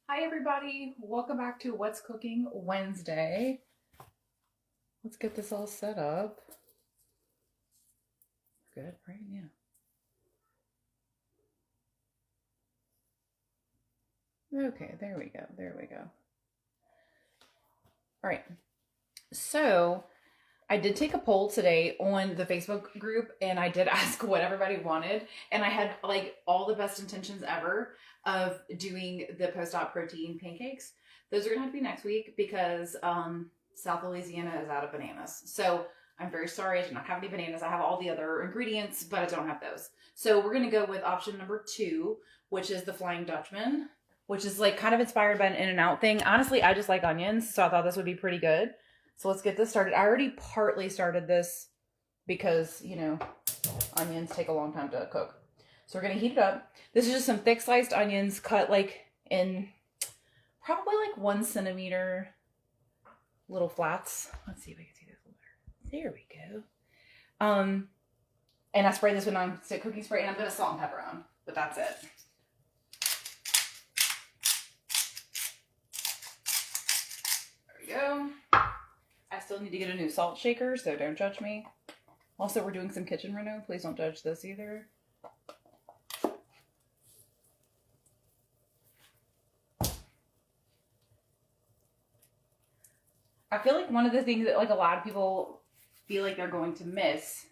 Hi everybody, welcome back to What's Cooking Wednesday. Let's get this all set up. Good, right? Yeah. Okay, there we go. There we go. All right. So, I did take a poll today on the Facebook group and I did ask what everybody wanted. And I had like all the best intentions ever of doing the post-op protein pancakes. Those are gonna have to be next week because South Louisiana is out of bananas. So I'm very sorry, I do not have any bananas. I have all the other ingredients, but I don't have those. So we're gonna go with option number 2, which is the Flying Dutchman, which is like kind of inspired by an In-N-Out thing. Honestly, I just like onions, so I thought this would be pretty good. So let's get this started. I already partly started this because, onions take a long time to cook. So we're going to heat it up. This is just some thick sliced onions cut like in probably like 1 centimeter little flats. Let's see if I can see this a little better. There we go. And I spray this with non-stick cooking spray and I'm going to salt and pepper on, but that's it. There we go. I still need to get a new salt shaker, so don't judge me. Also, we're doing some kitchen reno. Please don't judge this either. I feel like one of the things that like a lot of people feel like they're going to miss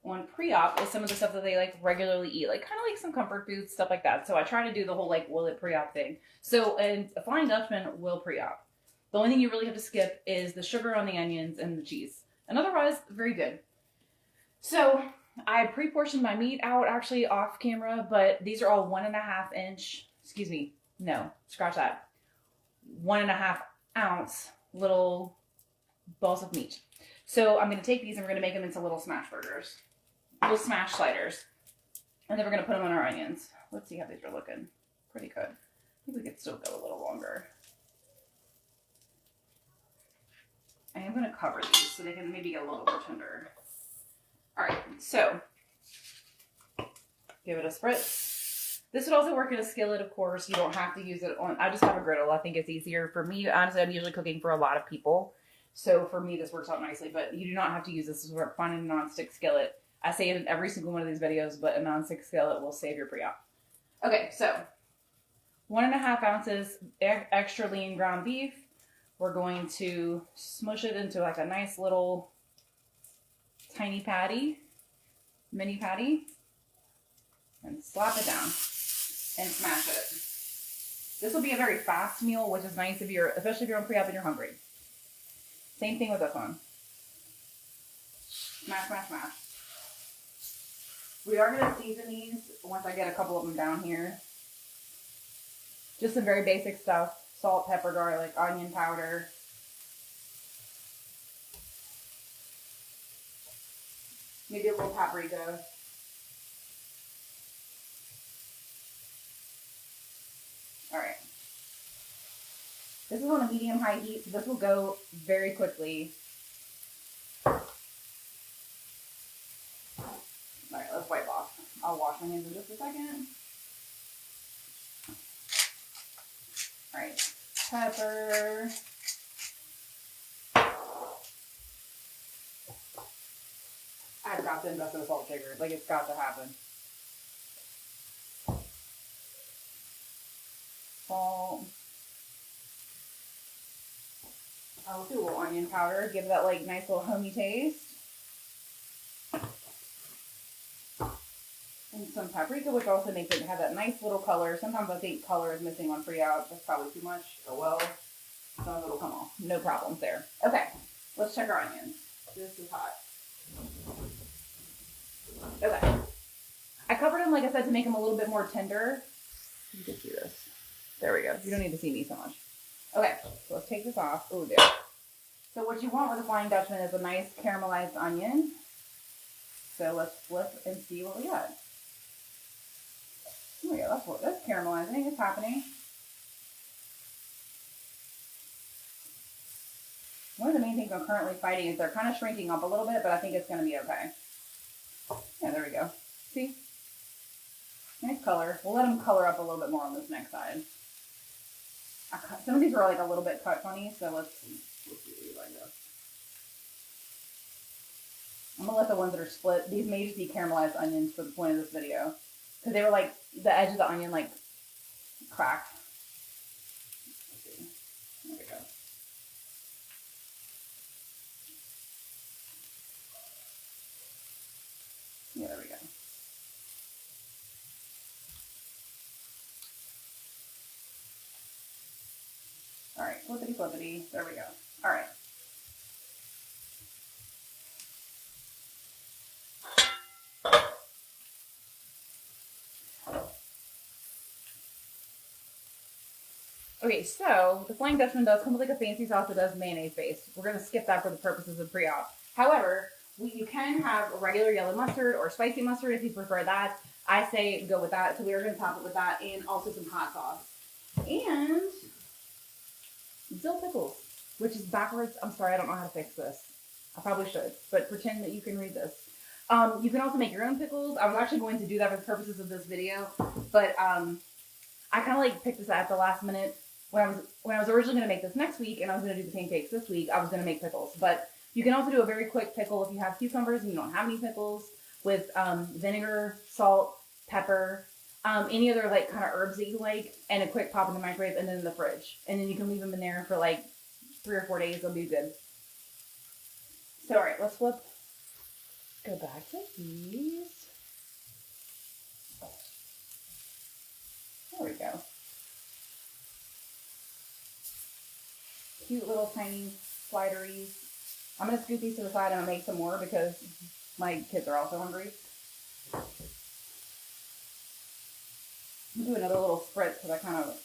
on pre-op is some of the stuff that they like regularly eat, like kind of like some comfort foods, stuff like that. So I try to do the whole like will it pre-op thing. So and a Flying Dutchman will pre-op. The only thing you really have to skip is the sugar on the onions and the cheese. And otherwise, very good. So I pre-portioned my meat out actually off camera, but these are all 1.5 inch, excuse me, no, scratch that. 1.5 ounce little balls of meat. So I'm going to take these and we're going to make them into little smash burgers, little smash sliders. And then we're going to put them on our onions. Let's see how these are looking. Pretty good. I think we could still go a little longer. I am going to cover these so they can maybe get a little more tender. All right, so give it a spritz. This would also work in a skillet, of course. You don't have to use it on, I just have a griddle. I think it's easier for me. Honestly, I'm usually cooking for a lot of people. So for me, this works out nicely, but you do not have to use this. This will work fine in a non-stick skillet. I say it in every single one of these videos, but a non-stick skillet will save your pre-op. Okay, so 1.5 ounces extra lean ground beef. We're going to smush it into like a nice little tiny patty, mini patty, and slap it down and smash it. This will be a very fast meal, which is nice if you're, especially if you're on pre-op and you're hungry. Same thing with this one. Smash, smash, smash. We are going to season these once I get a couple of them down here. Just some very basic stuff. Salt, pepper, garlic, onion powder. Maybe a little paprika. All right. This is on a medium-high heat, so this will go very quickly. All right, let's wipe off. I'll wash my hands in just a second. All right, pepper. I've got to invest in a salt shaker. Like, it's got to happen. Salt. I'll do a little onion powder. Give that, like, nice little homey taste. And some paprika, which also makes it have that nice little color. Sometimes I think color is missing on pre-op. That's probably too much. Oh well. Some of it will come off. No problems there. Okay, let's check our onions. This is hot. Okay. I covered them, like I said, to make them a little bit more tender. You can see this. There we go. You don't need to see me so much. Okay, so let's take this off. Oh, there. So what you want with a Flying Dutchman is a nice caramelized onion. So let's flip and see what we got. Oh yeah, that's caramelizing. It's happening. One of the main things I'm currently fighting is they're kind of shrinking up a little bit, but I think it's going to be okay. Yeah, there we go. See? Nice color. We'll let them color up a little bit more on this next side. Some of these are like a little bit cut funny, so let's see these, I guess. I'm gonna let the ones that are split, these may just be caramelized onions for the point of this video. Because they were like, the edge of the onion like cracked. Let's see. There we go. Yeah, there we go. All right, flippity flippity. There we go. All right. Okay, so the Flying Dutchman does come with like a fancy sauce that does mayonnaise based. We're going to skip that for the purposes of pre-op. However, you can have regular yellow mustard or spicy mustard if you prefer that. I say go with that. So we are going to top it with that and also some hot sauce. And dill pickles, which is backwards. I'm sorry, I don't know how to fix this. I probably should, but pretend that you can read this. You can also make your own pickles. I was actually going to do that for the purposes of this video, but I kind of like picked this at the last minute. When I was originally going to make this next week and I was going to do the pancakes this week, I was going to make pickles. But you can also do a very quick pickle if you have cucumbers and you don't have any pickles with vinegar, salt, pepper, any other like kind of herbs that you like, and a quick pop in the microwave and then in the fridge. And then you can leave them in there for like 3 or 4 days. They'll be good. So, all right, let's flip. Go back to these. There we go. Cute little tiny slideries. I'm going to scoop these to the side and I'll make some more because my kids are also hungry. I'm going to do another little spritz because I kind of...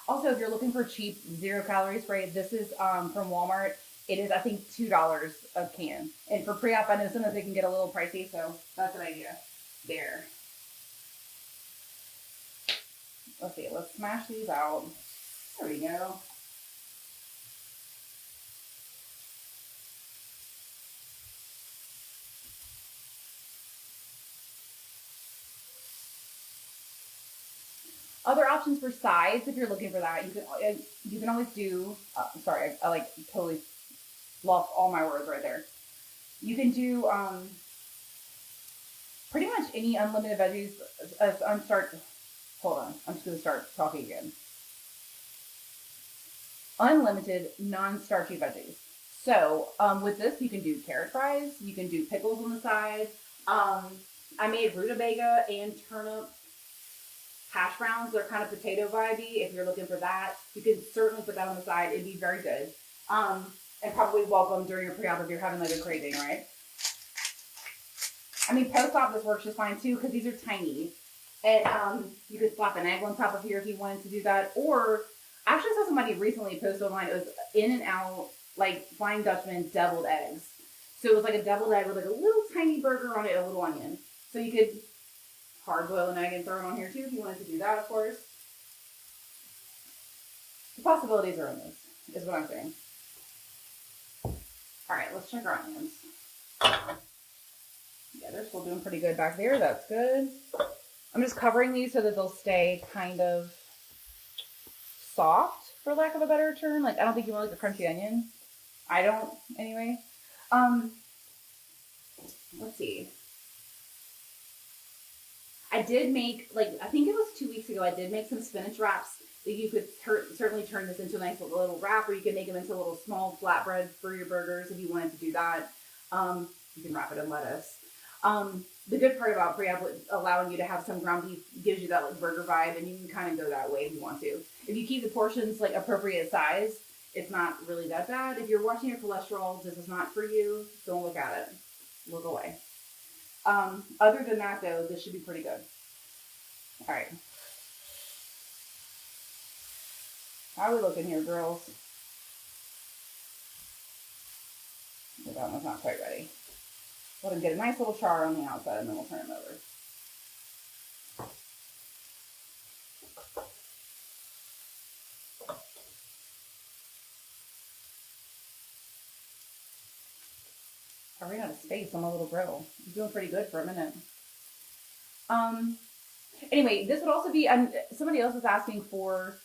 Also, if you're looking for cheap 0 calorie spray, this is from Walmart. It is, I think, $2 a can. And for pre-op, I know sometimes they can get a little pricey, so that's an idea. There. Let's see, let's smash these out. There we go. Other options for sides, if you're looking for that, you can always do. Sorry, I like totally lost all my words right there. You can do pretty much any unlimited veggies. Hold on, I'm just gonna start talking again. Unlimited non-starchy veggies. So with this, you can do carrot fries. You can do pickles on the side. I made rutabaga and turnip hash browns. They're kind of potato vibey. If you're looking for that, you can certainly put that on the side. It'd be very good. And probably welcome during your pre-op if you're having like a craving, right? I mean, post-op this works just fine too because these are tiny. And you could slap an egg on top of here if you wanted to do that. Or I actually saw somebody recently post online. It was In and Out, like Flying Dutchman deviled eggs. So it was like a deviled egg with like a little tiny burger on it, a little onion. So you could hard boil an egg and throw it on here too if you wanted to do that, of course. The possibilities are endless, is what I'm saying. All right, let's check our onions. Yeah, they're still doing pretty good back there. That's good. I'm just covering these so that they'll stay kind of soft, for lack of a better term. Like, I don't think you want like a crunchy onion. I don't, anyway. Let's see. I did make, like, I think it was 2 weeks ago, I did make some spinach wraps that you could certainly turn this into a nice little wrap, or you can make them into a little small flatbread for your burgers if you wanted to do that. You can wrap it in lettuce. The good part about pre-op allowing you to have some ground beef gives you that like burger vibe, and you can kind of go that way if you want to. If you keep the portions like appropriate size, it's not really that bad. If you're watching your cholesterol, this is not for you. Don't look at it. Look away. Other than that, though, this should be pretty good. All right. How are we looking here, girls? That one's not quite ready. Let them get a nice little char on the outside, and then we'll turn them over. I ran out of space on my little grill. I'm doing pretty good for a minute. Anyway, this would also be, somebody else was asking for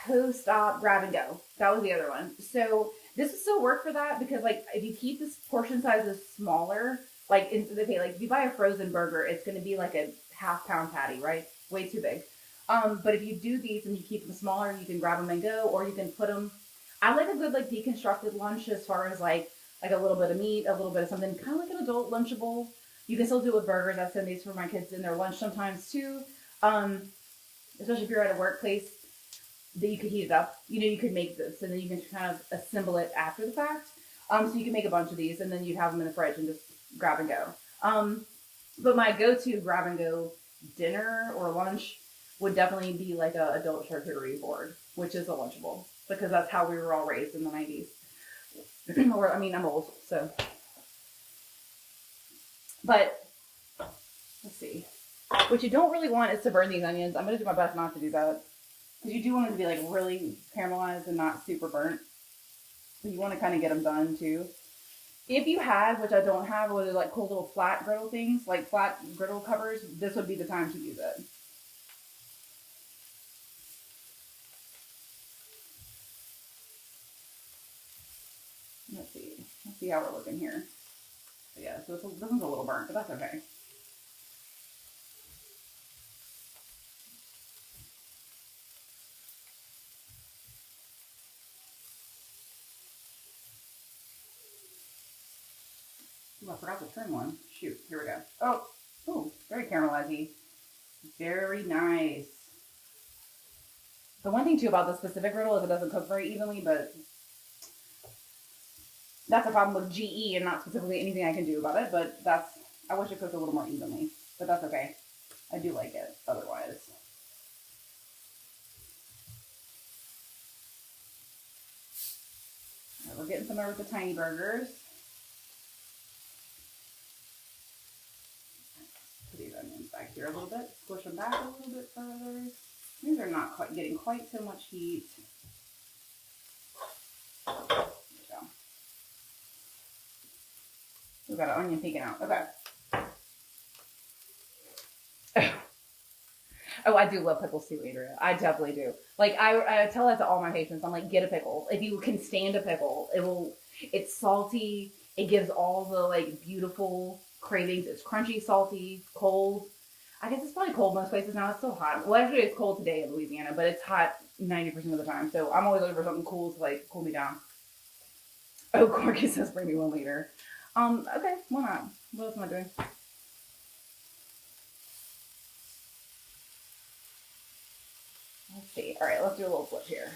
post-op grab and go. That was the other one. So this would still work for that because like if you keep this portion sizes smaller, like okay, like if you buy a frozen burger, it's going to be like a half-pound patty, right? Way too big. But if you do these and you keep them smaller, you can grab them and go, or you can put them. I like a good like deconstructed lunch as far as like a little bit of meat, a little bit of something, kind of like an adult Lunchable. You can still do it with burgers. I send these for my kids in their lunch sometimes too. Especially if you're at a workplace that you could heat it up. You know, you could make this and then you can kind of assemble it after the fact. So you can make a bunch of these and then you'd have them in the fridge and just grab and go. But my go-to grab and go dinner or lunch would definitely be like a adult charcuterie board, which is a Lunchable because that's how we were all raised in the 90s. Or, I mean, I'm old, so. But, let's see. What you don't really want is to burn these onions. I'm going to do my best not to do that. Because you do want them to be like really caramelized and not super burnt. So you want to kind of get them done too. If you had, which I don't have, what are like cool little flat griddle things, like flat griddle covers, this would be the time to use it. Let's see how we're looking here. So yeah, so this one's a little burnt, but that's okay. Ooh, I forgot to trim one. Shoot, here we go. Oh, very caramelized. Very nice. The one thing too about the specific griddle is it doesn't cook very evenly, but that's a problem with GE and not specifically anything I can do about it, but I wish it cooked a little more evenly, but that's okay. I do like it otherwise. All right, we're getting somewhere with the tiny burgers. Put these onions back here a little bit, push them back a little bit further. These are not quite getting quite so much heat. We've got an onion peeking out. Okay. Oh, I do love pickles too, Andrea. I definitely do. Like, I tell that to all my patients. I'm like, get a pickle. If you can stand a pickle, it's salty. It gives all the, like, beautiful cravings. It's crunchy, salty, cold. I guess it's probably cold most places now. It's still hot. Well, actually, it's cold today in Louisiana, but it's hot 90% of the time. So I'm always looking for something cool to, like, cool me down. Oh, Corky says bring me one later. Okay, why not? What else am I doing? Let's see. All right, let's do a little flip here.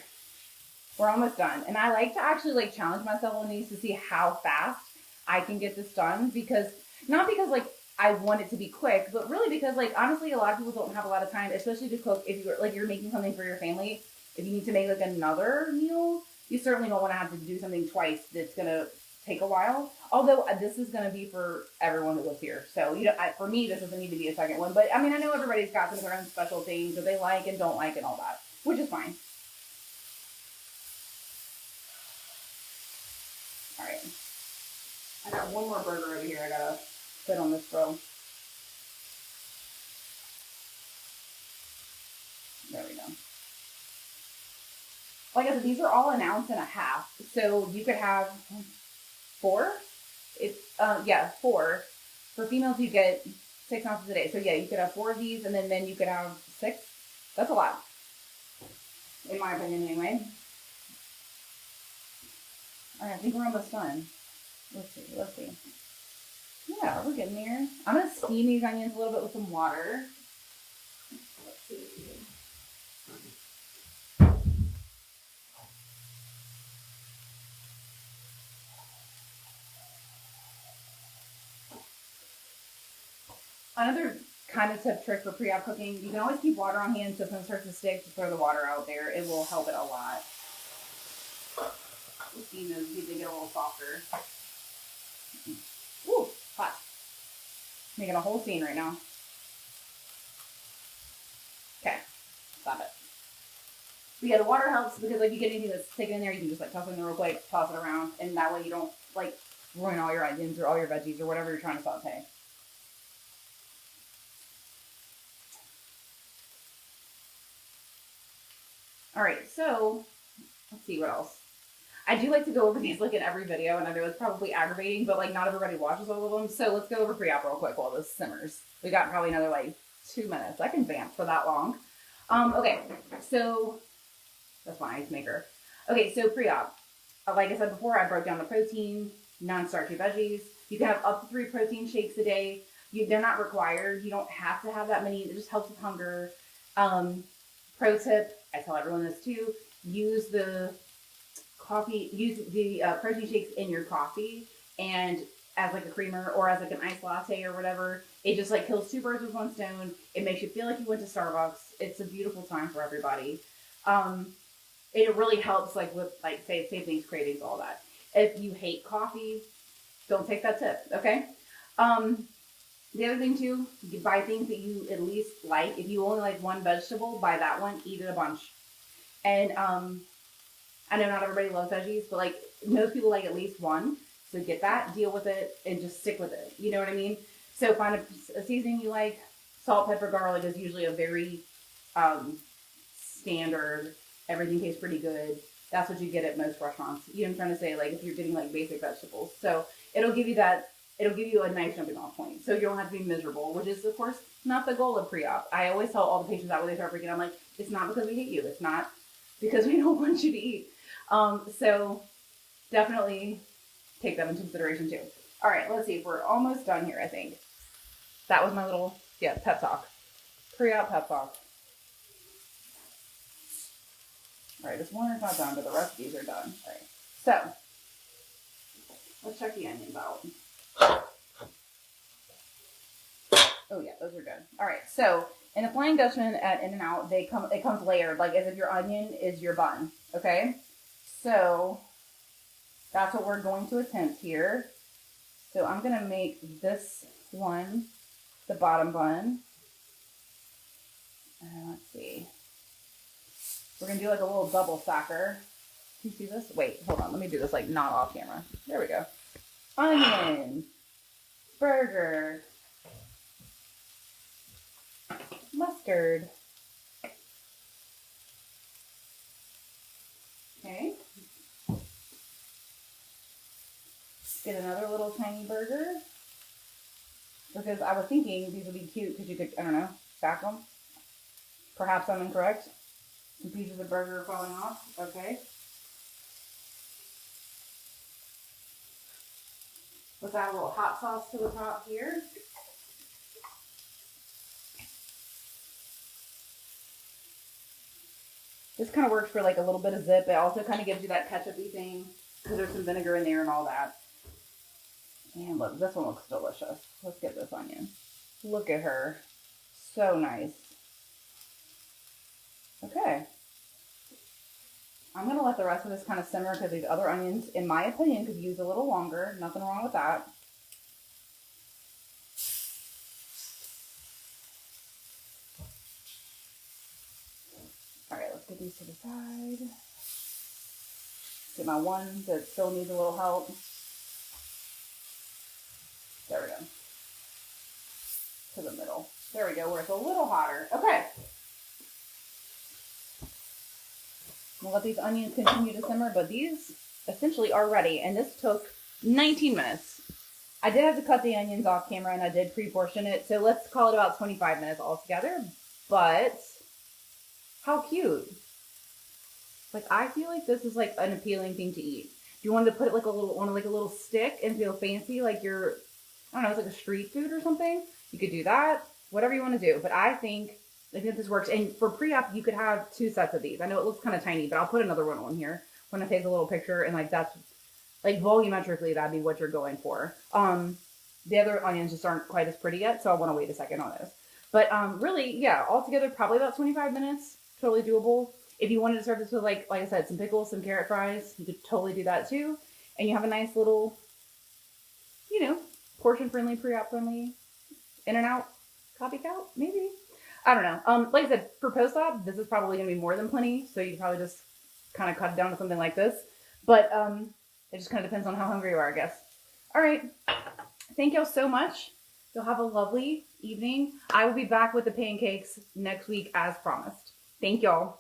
We're almost done. And I like to actually like challenge myself on these to see how fast I can get this done not because like I want it to be quick, but really because like honestly a lot of people don't have a lot of time, especially to cook if you're making something for your family. If you need to make like another meal, you certainly don't want to have to do something twice that's gonna take a while. Although this is gonna be for everyone that lives here. So for me this doesn't need to be a second one. But I mean I know everybody's got some of their own special things that they like and don't like and all that, which is fine. All right. I got one more burger over here I gotta put on this grill. There we go. Like I said, these are all 1.5 ounces. So you could have 4. Yeah, 4. For females, you get 6 ounces a day. So yeah, you could have 4 of these, and then men you could have 6. That's a lot, in my opinion, anyway. All right, I think we're almost done. Let's see. Yeah, we're getting there. I'm gonna steam these onions a little bit with some water. Let's see. Another kind of trick for pre-op cooking, you can always keep water on hand so if it starts to stick, just throw the water out there. It will help it a lot. We'll steam those, see if they get a little softer. Ooh, hot. Making a whole scene right now. Okay, stop it. But yeah, the water helps because like you get anything that's sticking in there, you can just like toss it in there real quick, toss it around, and that way you don't like ruin all your onions or all your veggies or whatever you're trying to saute. All right, so let's see what else. I do like to go over these like in every video, and I know it's probably aggravating, but like not everybody watches all of them. So let's go over pre-op real quick while this simmers. We got probably another like 2 minutes. I can vamp for that long. Okay, so that's my ice maker. Okay, so pre-op. Like I said before, I broke down the protein, non-starchy veggies. You can have up to 3 protein shakes a day. They're not required. You don't have to have that many. It just helps with hunger. Pro tip, I tell everyone this too, use the protein shakes in your coffee and as like a creamer or as like an iced latte or whatever. It just like kills 2 birds with 1 stone. It makes you feel like you went to Starbucks. It's a beautiful time for everybody. It really helps like with like same things, cravings, all that. If you hate coffee, don't take that tip, okay? The other thing too, you buy things that you at least like. If you only like one vegetable, buy that one, eat it a bunch. And I know not everybody loves veggies, but like most people like at least one. So get that, deal with it, and just stick with it. You know what I mean? So find a seasoning you like. Salt, pepper, garlic is usually a very standard. Everything tastes pretty good. That's what you get at most restaurants. You know what I'm trying to say? Like if you're getting like basic vegetables. So it'll give you that, it'll give you a nice jumping off point. So you don't have to be miserable, which is of course not the goal of pre-op. I always tell all the patients that when they start freaking, I'm like, it's not because we hate you. It's not because we don't want you to eat. So definitely take that into consideration too. All right, let's see. We're almost done here, I think. That was my little, pep talk. Pre-op pep talk. All right, this one is not done, but the rest of these are done. All right, so let's check the onions out. Oh yeah, those are good. All right, so in the Flying Dutchman at In-N-Out, it comes layered, like as if your onion is your bun. Okay, so that's what we're going to attempt here. So I'm gonna make this one the bottom bun. Let's see. We're gonna do like a little double stacker. Can you see this? Wait, hold on. Let me do this like not off camera. There we go. Onion, burger, mustard. Okay. Get another little tiny burger. Because I was thinking these would be cute because you could, I don't know, stack them. Perhaps I'm incorrect. Some pieces of burger are falling off. Okay. Let's add a little hot sauce to the top here. This kind of works for like a little bit of zip. It also kind of gives you that ketchup-y thing because there's some vinegar in there and all that. And look, this one looks delicious. Let's get this onion. Look at her. So nice. Okay. I'm going to let the rest of this kind of simmer because these other onions, in my opinion, could use a little longer. Nothing wrong with that. All right, let's get these to the side. Get my one that still needs a little help. There we go. To the middle. There we go, where it's a little hotter. Okay. We'll let these onions continue to simmer, but these essentially are ready, and this took 19 minutes. I did have to cut the onions off camera, and I did pre-portion it, so let's call it about 25 minutes altogether, but how cute. Like, I feel like this is like an appealing thing to eat. If you wanted to put it like a little, on like a little stick and feel fancy, like you're, I don't know, it's like a street food or something, you could do that, whatever you want to do, but I think this works. And for pre-op, you could have 2 sets of these. I know it looks kind of tiny, but I'll put another one on here when I take a little picture. And like that's like volumetrically, that'd be what you're going for. The other onions just aren't quite as pretty yet, so I want to wait a second on those. But really, yeah, altogether probably about 25 minutes. Totally doable. If you wanted to serve this with like I said, some pickles, some carrot fries, you could totally do that too. And you have a nice little, you know, portion-friendly, pre-op friendly, In-N-Out copycat, maybe. I don't know. Like I said, for post-op, this is probably going to be more than plenty. So you probably just kind of cut it down to something like this. But it just kind of depends on how hungry you are, I guess. All right. Thank y'all so much. You'll have a lovely evening. I will be back with the pancakes next week as promised. Thank y'all.